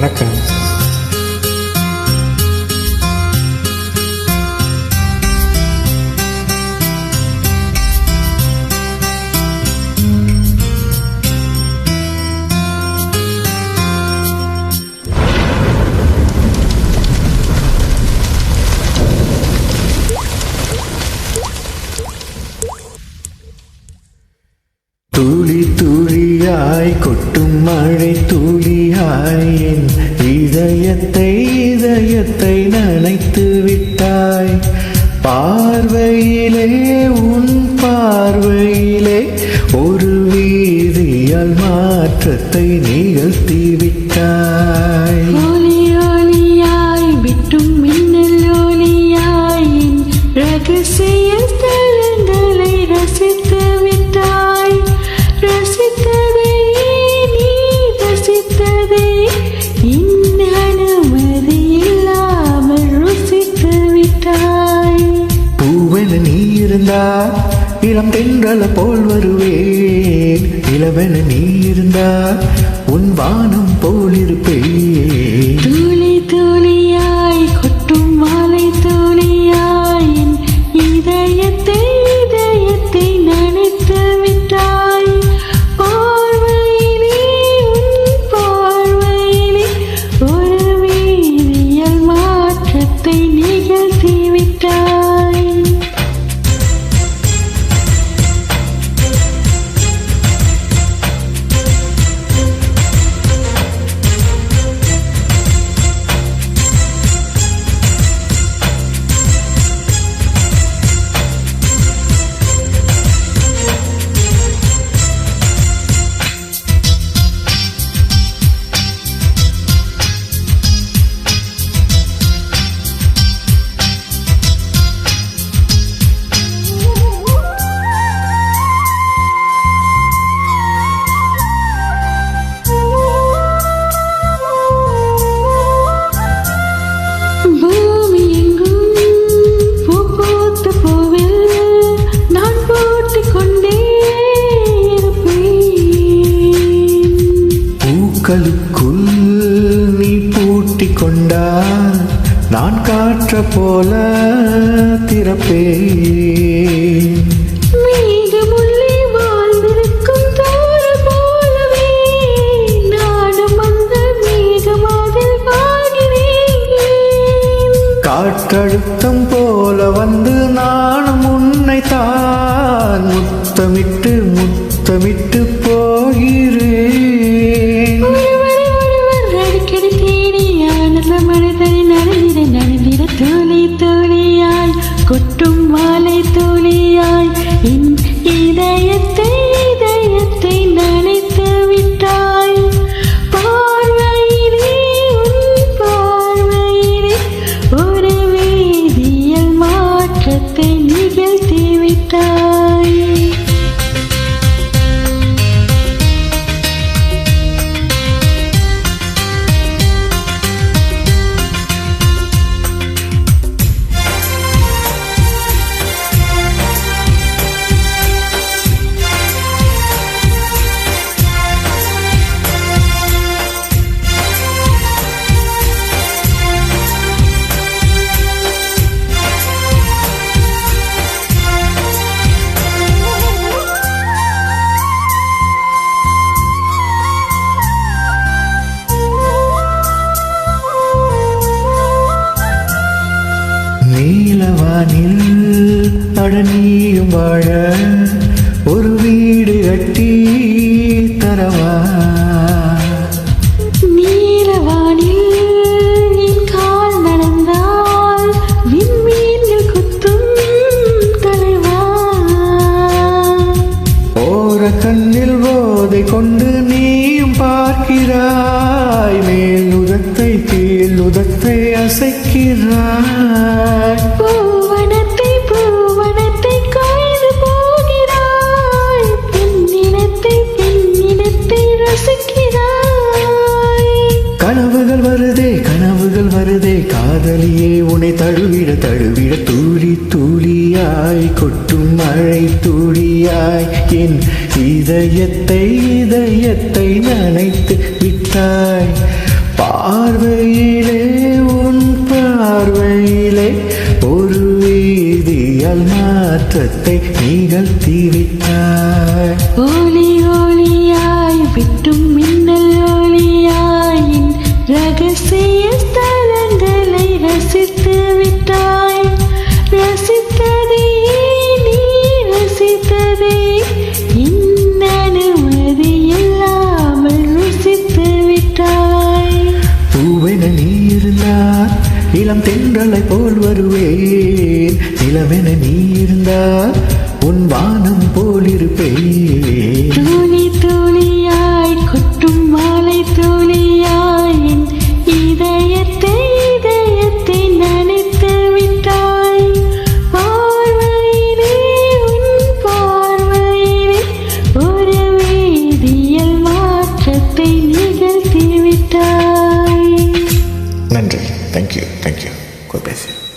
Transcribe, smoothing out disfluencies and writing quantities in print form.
வணக்கம். துளி துளியாய் கொட்டும் மழை துளியாய் என் இதயத்தை நனைத்து விட்டாய். பார்வையிலே உன் பார்வையிலே ஒரு வீதியால் மாற்றத்தை நிகழ்த்தி விட்டாய். ஒலியாய் விட்டும் மின்னல் ஒலியாய் என் ரகசிய ஸ்தலங்களை ரசித்து விட்டாய். ரசித்ததை நீ ரசித்ததை இந்த அனுமதி இல்லாமல் ருசித்து விட்டாய். பூவென நீ இருந்தால் இளம் தென்றல போல் வருவேன். இளவென நீ இருந்தால் உன் வானம் போல் இருப்பேன். துளி துளியாய் கொட்டும் மாலை துளியாய் என் இதயத்தை நனைத்து விட்டாய். பார்வையிலே உன் பார்வையிலே ஒரு வீரியல் மாற்றத்தை நிகழ்த்தி விட்டாய். பூமி எங்கும் பூ பூத்த பூவில் நான் போட்டுக் கொண்டே இருப்பேன். பூக்களுக்குள் நீ பூட்டிக் கொண்டால் நான் காற்ற போல திறப்பேன். மேகமுள்ளே வாழ்ந்திருக்கும் தோரணம் போலவே நானும் அந்த மேகமாதில் வாழ்கிறேன். காற்றழுத்தம் போல வந்து நானும் உன்னை தான் முத்தமிட்டு முத்தமிட்டு போகிறேன். ஒருவரை ஒருவர் அடிக்கடி தேடி ஆனந்த மனதை நடந்திட துளி துளியாய் கொட்டும் மாலை துளியாய் என் இதயத்தை நனைத்து விட்டாய். பார்வையிலே உன் பார்வையிலே ஒரு வேதியியல் மாற்றத்தை நிகழ்த்தி விட்டாய். நீலவானில் அடனியும் வாழ ஒரு வீடு கட்டி தரவா. நீலவானில் என் கால் நடந்தால் விண்மீன்கள் குத்தும் தலைவா. ஓர கண்ணில் போதை கொண்டு நீயும் பார்க்கிறாய். மேலுதத்தை கீழுதத்தை அசைக்கிறாய். பூவனத்தை காய்ந்து போகிறாய். பெண்ணினத்தை ரசிக்கிறாய். கனவுகள் வருதே காதலியே உன்னை தழுவிட தூளி துளியாய் கொட்டும் மழை துளியாய் என் இதயத்தை நனைத்து விட்டாய். பார்வையிலே உன் பார்வையிலே ஒரு வேதியியல் மாற்றத்தை நிகழ்த்திவிட்டாய். ஒளி ஒளியாய் விட்டும் மின்னல் ஒளியாயின் ரகசிய ஸ்தலங்களை ரசித்து விட்டாய். ரசித்ததே நீ ரசித்ததே இந்த அனுமதி இல்லாமல் ருசித்து விட்டாய். பூவென நீ இருந்தால் இளம் தென்றலை போல் வருவேன். நிலவென நீ இருந்தால் உன் வானம் போல் இருப்பேன். துளி துளியாய் கொட்டும் மாலை துளியாய் என் இதயத்தை நனைத்து விட்டாய். பார்வையிலே உன் பார்வையிலே ஒரு வேதியியல் மாற்றத்தை நிகழ்த்தி விட்டாய். நன்றி. தேங்க்யூ. God bless you.